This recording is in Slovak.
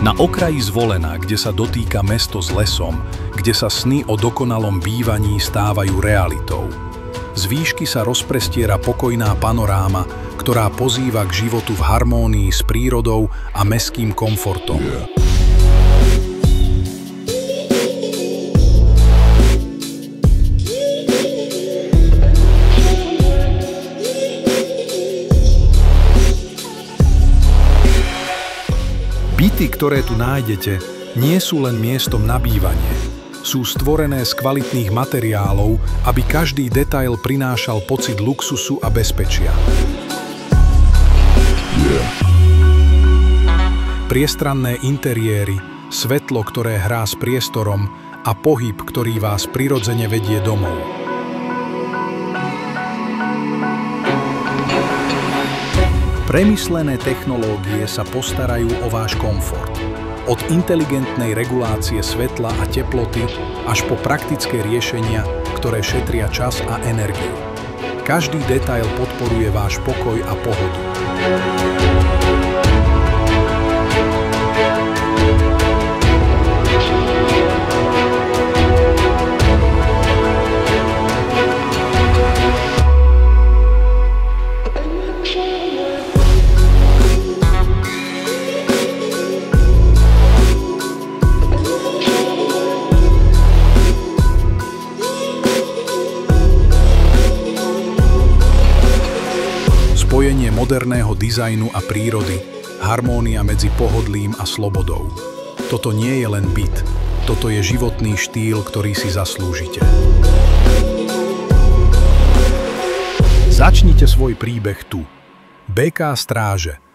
Na okraji Zvolena, kde sa dotýka mesto s lesom, kde sa sny o dokonalom bývaní stávajú realitou. Z výšky sa rozprestiera pokojná panoráma, ktorá pozýva k životu v harmónii s prírodou a mestským komfortom. Byty, ktoré tu nájdete, nie sú len miestom na bývanie. Sú stvorené z kvalitných materiálov, aby každý detail prinášal pocit luxusu a bezpečia. Priestranné interiéry, svetlo, ktoré hrá s priestorom a pohyb, ktorý vás prirodzene vedie domov. Premyslené technológie sa postarajú o váš komfort. Od inteligentnej regulácie svetla a teploty až po praktické riešenia, ktoré šetria čas a energiu. Každý detail podporuje váš pokoj a pohodu. Spojenie moderného dizajnu a prírody, harmónia medzi pohodlím a slobodou. Toto nie je len byt, toto je životný štýl, ktorý si zaslúžite. Začnite svoj príbeh tu. BK Stráže.